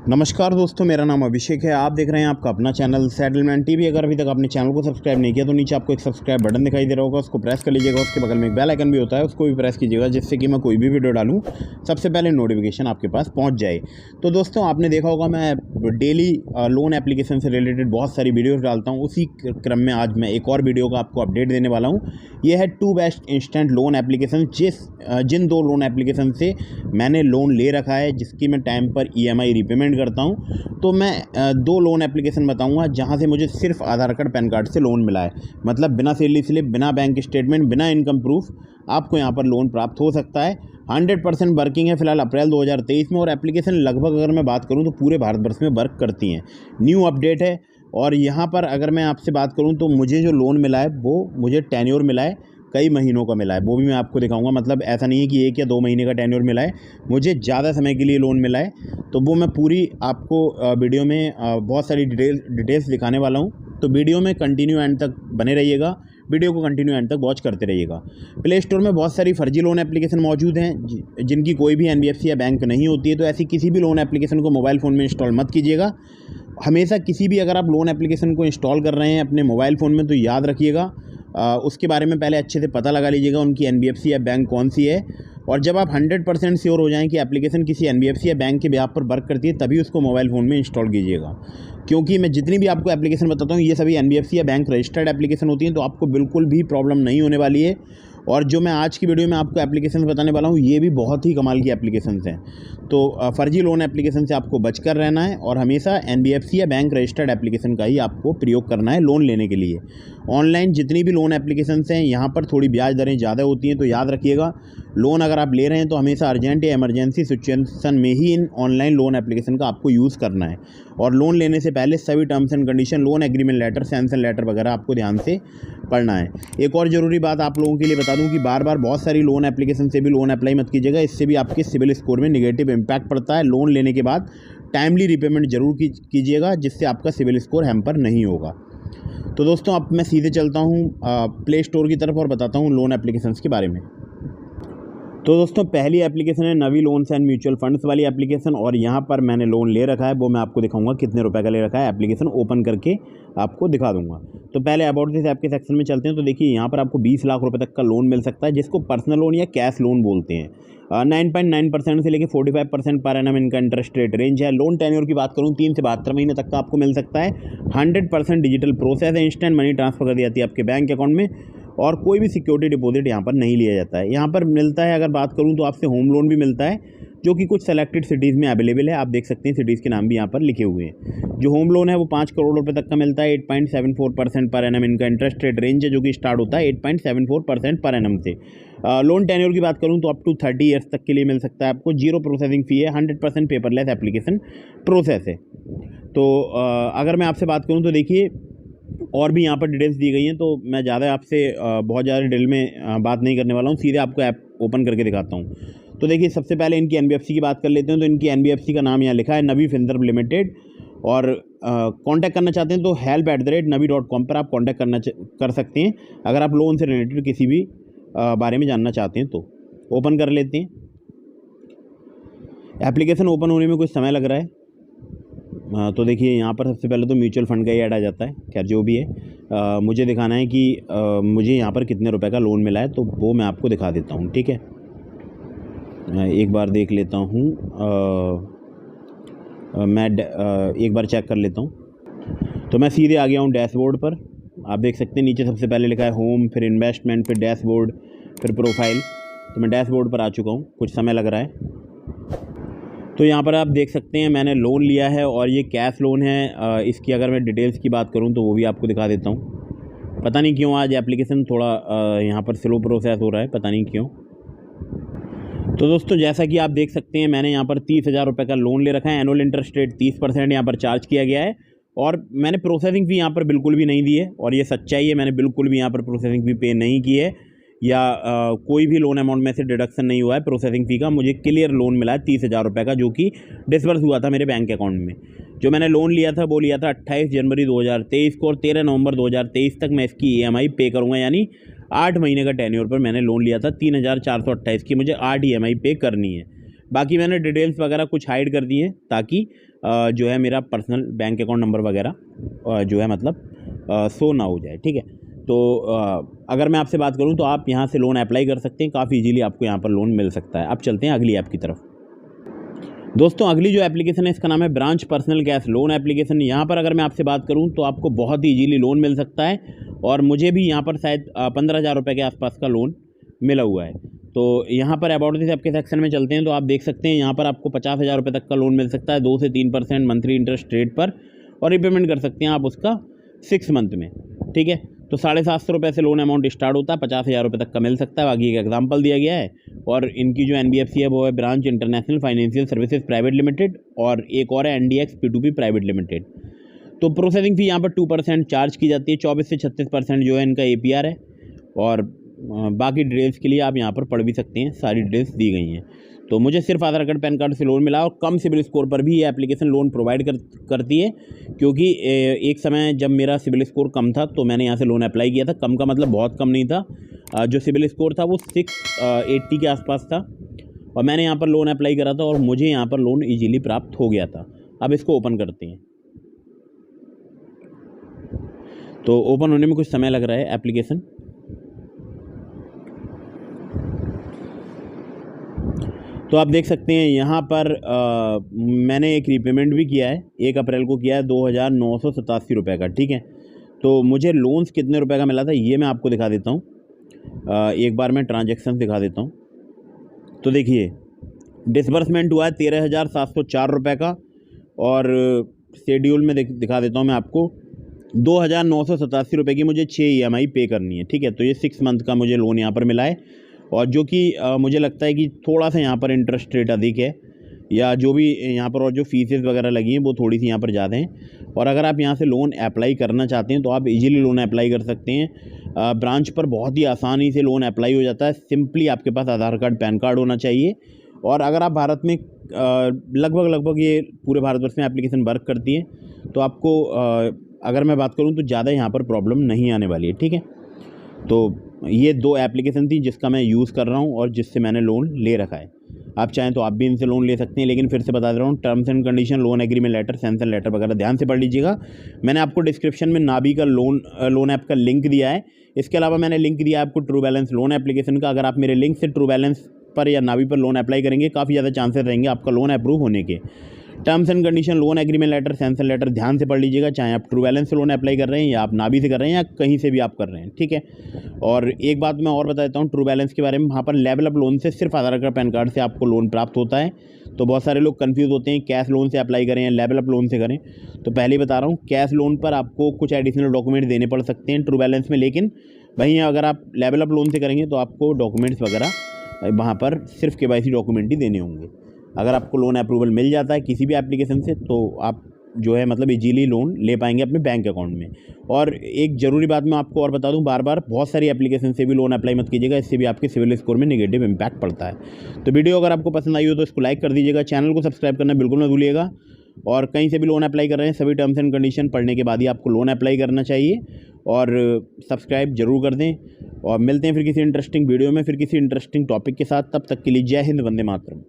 नमस्कार दोस्तों, मेरा नाम अभिषेक है। आप देख रहे हैं आपका अपना चैनल सेटलमेंट टीवी। अगर अभी तक आपने चैनल को सब्सक्राइब नहीं किया तो नीचे आपको एक सब्सक्राइब बटन दिखाई दे रहा होगा, उसको प्रेस कर लीजिएगा। उसके बगल में एक बेल आइकन भी होता है, उसको भी प्रेस कीजिएगा, जिससे कि मैं कोई भी वीडियो डालूं सबसे पहले नोटिफिकेशन आपके पास पहुंच जाए। तो दोस्तों, आपने देखा होगा मैं डेली लोन एप्लीकेशन से रिलेटेड बहुत सारी वीडियोज़ डालता हूँ। उसी क्रम में आज मैं एक और वीडियो का आपको अपडेट देने वाला हूँ। ये है 2 बेस्ट इंस्टेंट लोन एप्लीकेशन। जिन 2 लोन एप्लीकेशन से मैंने लोन ले रखा है, जिसकी मैं टाइम पर EMI रीपेमेंट करता हूँ, तो मैं 2 लोन एप्लीकेशन बताऊंगा जहां से मुझे सिर्फ आधार कार्ड पैन कार्ड से लोन मिला है। मतलब बिना सैलरी स्लिप, बिना बैंक स्टेटमेंट, बिना इनकम प्रूफ आपको यहां पर लोन प्राप्त हो सकता है। 100% वर्किंग है फिलहाल अप्रैल 2023 में, और एप्लीकेशन लगभग अगर मैं बात करूं तो पूरे भारतवर्ष में वर्क करती हैं। न्यू अपडेट है। और यहाँ पर अगर मैं आपसे बात करूँ तो मुझे जो लोन मिला है वो मुझे टेन्योर मिला है, कई महीनों का मिला है। वो भी मैं आपको दिखाऊंगा। मतलब ऐसा नहीं है कि 1 या 2 महीने का टेन्योर मिला है, मुझे ज़्यादा समय के लिए लोन मिला है। तो वो मैं पूरी आपको वीडियो में बहुत सारी डिटेल्स दिखाने वाला हूँ। तो वीडियो में कंटिन्यू एंड तक बने रहिएगा, वीडियो को कंटिन्यू एंड तक वॉच करते रहिएगा। प्ले स्टोर में बहुत सारी फर्जी लोन एप्लीकेशन मौजूद हैं जिनकी कोई भी NBFC या बैंक नहीं होती है। तो ऐसी किसी भी लोन एप्लीकेशन को मोबाइल फ़ोन में इंस्टॉल मत कीजिएगा। हमेशा किसी भी अगर आप लोन एप्लीकेशन को इंस्टॉल कर रहे हैं अपने मोबाइल फ़ोन में, तो याद रखिएगा उसके बारे में पहले अच्छे से पता लगा लीजिएगा उनकी NBFC या बैंक कौन सी है। और जब आप 100% श्योर हो जाएं कि एप्लीकेशन किसी NBFC या बैंक के बेहाफ पर वर्क करती है, तभी उसको मोबाइल फ़ोन में इंस्टॉल कीजिएगा। क्योंकि मैं जितनी भी आपको एप्लीकेशन बताता हूँ ये सभी NBFC या बैंक रजिस्टर्ड एप्लीकेशन होती हैं, तो आपको बिल्कुल भी प्रॉब्लम नहीं होने वाली है। और जो मैं आज की वीडियो में आपको एप्लीकेशन बताने वाला हूँ, ये भी बहुत ही कमाल की एप्लीकेशंस हैं। तो फर्जी लोन एप्लीकेशन से आपको बचकर रहना है और हमेशा NBFC या बैंक रजिस्टर्ड एप्लीकेशन का ही आपको प्रयोग करना है लोन लेने के लिए। ऑनलाइन जितनी भी लोन एप्लीकेशंस हैं, यहाँ पर थोड़ी ब्याज दरें ज़्यादा होती हैं। तो याद रखिएगा, लोन अगर आप ले रहे हैं तो हमेशा अर्जेंट या इमरजेंसी सिचुएशन में ही इन ऑनलाइन लोन एप्लीकेशन का आपको यूज़ करना है। और लोन लेने से पहले सभी terms and condition, loan agreement letter, sanction letter वगैरह आपको ध्यान से पढ़ना है। एक और ज़रूरी बात आप लोगों के लिए बता दूं कि बार बार बहुत सारी लोन एप्लीकेशन से भी लोन अप्लाई मत कीजिएगा। इससे भी आपके सिविल स्कोर में नेगेटिव इम्पैक्ट पड़ता है। लोन लेने के बाद टाइमली रीपेमेंट जरूर कीजिएगा, जिससे आपका सिविल स्कोर हैम्पर नहीं होगा। तो दोस्तों, अब मैं सीधे चलता हूँ प्ले स्टोर की तरफ और बताता हूँ लोन एप्लीकेशंस के बारे में। तो दोस्तों, पहली एप्लीकेशन है नवी लोन्स एंड म्यूचुअल फंड्स वाली एप्लीकेशन, और यहाँ पर मैंने लोन ले रखा है। वो मैं आपको दिखाऊंगा कितने रुपए का ले रखा है। एप्लीकेशन ओपन करके आपको दिखा दूंगा। तो पहले अबाउट दिस ऐप के सेक्शन में चलते हैं। तो देखिए, यहाँ पर आपको 20 लाख रुपए तक का लोन मिल सकता है, जिसको पर्सनल लोन या कैश लोन बोलते हैं। 9.9% से लेकर 45% पर एनम इनका इंटरेस्ट रेट रेंज है। लोन टेन्योर की बात करूँ 3 से 72 महीने तक का आपको मिल सकता है। 100% डिजिटल प्रोसेस है। इंस्टेंट मनी ट्रांसफर कर दी जाती है आपके बैंक अकाउंट में, और कोई भी सिक्योरिटी डिपॉजिट यहाँ पर नहीं लिया जाता है। यहाँ पर मिलता है, अगर बात करूँ तो आपसे होम लोन भी मिलता है, जो कि कुछ सेलेक्टेड सिटीज़ में अवेलेबल है। आप देख सकते हैं सिटीज़ के नाम भी यहाँ पर लिखे हुए हैं। जो होम लोन है वो 5 करोड़ रुपए तक का मिलता है। 8.74% पर एनम इनका इंटरेस्ट रेट रेंज है, जो कि स्टार्ट होता है 8.74% पर एनम से। लोन टेन्योर की बात करूँ तो अप टू 30 ईयर्स तक के लिए मिल सकता है आपको। 0 प्रोसेसिंग फ़ी है। 100% पेपरलेस एप्लीकेशन प्रोसेस है। तो अगर मैं आपसे बात करूँ तो देखिए, और भी यहाँ पर डिटेल्स दी गई हैं, तो मैं ज़्यादा आपसे बहुत ज़्यादा डिटेल में बात नहीं करने वाला हूँ। सीधे आपको ऐप ओपन करके दिखाता हूँ। तो देखिए, सबसे पहले इनकी NBFC की बात कर लेते हैं। तो इनकी NBFC का नाम यहाँ लिखा है नवी फिनसर्व लिमिटेड। और कांटेक्ट करना चाहते हैं तो help@navi.com पर आप कांटेक्ट कर सकते हैं, अगर आप लोन से रिलेटेड किसी भी बारे में जानना चाहते हैं। तो ओपन कर लेते हैं। एप्लीकेशन ओपन होने में कुछ समय लग रहा है। तो देखिए, यहाँ पर सबसे पहले तो म्यूचुअल फंड का ही ऐड आ जाता है। खैर, जो भी है, मुझे दिखाना है कि मुझे यहाँ पर कितने रुपए का लोन मिला है, तो वो मैं आपको दिखा देता हूँ। ठीक है, एक बार देख लेता हूँ। मैं एक बार चेक कर लेता हूँ। तो मैं सीधे आ गया हूँ डैशबोर्ड पर। आप देख सकते हैं नीचे सबसे पहले लिखा है होम, फिर इन्वेस्टमेंट, फिर डैशबोर्ड, फिर प्रोफाइल। तो मैं डैशबोर्ड पर आ चुका हूँ। कुछ समय लग रहा है। तो यहाँ पर आप देख सकते हैं मैंने लोन लिया है, और ये कैश लोन है। इसकी अगर मैं डिटेल्स की बात करूँ तो वो भी आपको दिखा देता हूँ। पता नहीं क्यों आज एप्लीकेशन थोड़ा यहाँ पर स्लो प्रोसेस हो रहा है, पता नहीं क्यों। तो दोस्तों, जैसा कि आप देख सकते हैं, मैंने यहाँ पर 30,000 रुपये का लोन ले रखा है। एनुअल इंटरेस्ट रेट 30% यहाँ पर चार्ज किया गया है, और मैंने प्रोसेसिंग फ़ी यहाँ पर बिल्कुल भी नहीं दी है। और ये सच्चाई है, मैंने बिल्कुल भी यहाँ पर प्रोसेसिंग फ़ी पे नहीं की है, या कोई भी लोन अमाउंट में से डिडक्शन नहीं हुआ है प्रोसेसिंग फ़ी का। मुझे क्लियर लोन मिला है 30,000 रुपये का, जो कि डिसबर्स हुआ था मेरे बैंक अकाउंट में। जो मैंने लोन लिया था वो लिया था 28 जनवरी 2023 को, और 13 नवंबर 2023 तक मैं इसकी EMI पे करूँगा। यानी 8 महीने का टेन्योर पर मैंने लोन लिया था। 3,428 की मुझे 8 EMI पे करनी है। बाकी मैंने डिटेल्स वगैरह कुछ हाइड कर दी हैं ताकि जो है मेरा पर्सनल बैंक अकाउंट नंबर वगैरह जो है मतलब शो ना हो जाए, ठीक है। तो अगर मैं आपसे बात करूं तो आप यहां से लोन अप्लाई कर सकते हैं, काफ़ी इजीली आपको यहां पर लोन मिल सकता है। अब चलते हैं अगली ऐप की तरफ। दोस्तों अगली जो एप्लीकेशन है इसका नाम है branch personal cash loan application. यहाँ पर अगर मैं आपसे बात करूँ तो आपको बहुत ही इजीली लोन मिल सकता है और मुझे भी यहाँ पर शायद 15,000 रुपये के आसपास का लोन मिला हुआ है। तो यहाँ पर अबाउट दिस ऐप के सेक्शन में चलते हैं तो आप देख सकते हैं यहाँ पर आपको 50,000 रुपये तक का लोन मिल सकता है 2 से 3% मंथली इंटरेस्ट रेट पर, और रिपेमेंट कर सकते हैं आप उसका 6 मंथ में, ठीक है। तो 750 रुपये से लोन अमाउंट स्टार्ट होता है, 50,000 रुपये तक का मिल सकता है। बाकी एक एग्जांपल दिया गया है, और इनकी जो NBFC है वो है branch international financial services private limited, और एक और है NDX P2P प्राइवेट लिमिटेड। तो प्रोसेसिंग फ़ी यहाँ पर 2% चार्ज की जाती है, 24 से 36% जो है इनका APR है। और बाकी डिटेल्स के लिए आप यहाँ पर पढ़ भी सकते हैं, सारी डिटेल्स दी गई हैं। तो मुझे सिर्फ आधार कार्ड पैन कार्ड से लोन मिला, और कम सिबिल स्कोर पर भी ये एप्लीकेशन लोन प्रोवाइड करती है, क्योंकि एक समय जब मेरा सिबिल स्कोर कम था तो मैंने यहाँ से लोन अप्लाई किया था। कम का मतलब बहुत कम नहीं था, जो सिबिल स्कोर था वो 680 के आसपास था, और मैंने यहाँ पर लोन अप्लाई करा था और मुझे यहाँ पर लोन ईजिली प्राप्त हो गया था। अब इसको ओपन करते हैं। तो ओपन होने में कुछ समय लग रहा है एप्लीकेशन। तो आप देख सकते हैं यहाँ पर मैंने एक रीपेमेंट भी किया है, 1 अप्रैल को किया है 2,987 रुपये का, ठीक है। तो मुझे लोन्स कितने रुपए का मिला था ये मैं आपको दिखा देता हूँ। एक बार मैं ट्रांजैक्शन दिखा देता हूँ। तो देखिए डिसबर्समेंट हुआ है 13,704 रुपये का, और शेड्यूल में दिखा देता हूँ मैं आपको, 2,987 रुपये की मुझे 6 EMI पे करनी है, ठीक है। तो ये 6 मंथ का मुझे लोन यहाँ पर मिला है, और जो कि मुझे लगता है कि थोड़ा सा यहाँ पर इंटरेस्ट रेट अधिक है, या जो भी यहाँ पर और जो फीसेस वगैरह लगी हैं वो थोड़ी सी यहाँ पर ज़्यादा हैं। और अगर आप यहाँ से लोन अप्लाई करना चाहते हैं तो आप इजीली लोन अप्लाई कर सकते हैं। ब्रांच पर बहुत ही आसानी से लोन अप्लाई हो जाता है। सिंपली आपके पास आधार कार्ड पैन कार्ड होना चाहिए, और अगर आप भारत में लगभग ये पूरे भारतवर्ष में एप्लीकेशन वर्क करती है, तो आपको अगर मैं बात करूँ तो ज़्यादा यहाँ पर प्रॉब्लम नहीं आने वाली है, ठीक है। तो ये 2 एप्लीकेशन थी जिसका मैं यूज़ कर रहा हूँ और जिससे मैंने लोन ले रखा है। आप चाहें तो आप भी इनसे लोन ले सकते हैं, लेकिन फिर से बता दे रहा हूँ, terms and condition, loan agreement letter, sanction letter वगैरह ध्यान से पढ़ लीजिएगा। मैंने आपको डिस्क्रिप्शन में नाबी का लोन ऐप का लिंक दिया है। इसके अलावा मैंने लिंक दिया है आपको ट्रू बैलेंस लोन एप्लीकेशन का। अगर आप मेरे लिंक से ट्रू बैलेंस पर या नाबी पर लोन अप्लाई करेंगे, काफ़ी ज़्यादा चांसेस रहेंगे आपका लोन अप्रूव होने के। Terms and condition, loan agreement letter, sanction letter ध्यान से पढ़ लीजिएगा, चाहे आप ट्रू बैलेंस से लोन अप्लाई कर रहे हैं या आप नाबी से कर रहे हैं या कहीं से भी आप कर रहे हैं, ठीक है। और एक बात मैं और बता देता हूँ ट्रू बैलेंस के बारे में, वहाँ पर लेवल अप लोन से सिर्फ आधार कार्ड पैन कार्ड से आपको लोन प्राप्त होता है। तो बहुत सारे लोग कंफ्यूज होते हैं कैश लोन से अप्लाई करें या लेवल अप लोन से करें। तो पहले ही बता रहा हूँ, कैश लोन पर आपको कुछ एडिशनल डॉक्यूमेंट देने पड़ सकते हैं ट्रू बैलेंस में, लेकिन वहीं अगर आप लेवल अप लोन से करेंगे तो आपको डॉक्यूमेंट्स वगैरह वहाँ पर सिर्फ KYC डॉक्यूमेंट ही देने होंगे। अगर आपको लोन अप्रूवल मिल जाता है किसी भी एप्लीकेशन से तो आप जो है मतलब इजीली लोन ले पाएंगे अपने बैंक अकाउंट में। और एक ज़रूरी बात मैं आपको और बता दूं, बार बार बहुत सारी एप्लीकेशन से भी लोन अप्लाई मत कीजिएगा, इससे भी आपके सिविल स्कोर में नेगेटिव इम्पैक्ट पड़ता है। तो वीडियो अगर आपको पसंद आई हो तो इसको लाइक कर दीजिएगा, चैनल को सब्सक्राइब करना बिल्कुल ना भूलिएगा। और कहीं से भी लोन अप्लाई कर रहे हैं सभी टर्म्स एंड कंडीशन पढ़ने के बाद ही आपको लोन अप्लाई करना चाहिए, और सब्सक्राइब जरूर कर दें। और मिलते हैं फिर किसी इंटरेस्टिंग वीडियो में, फिर किसी इंटरेस्टिंग टॉपिक के साथ। तब तक के लिए जय हिंद, वंदे मातरम।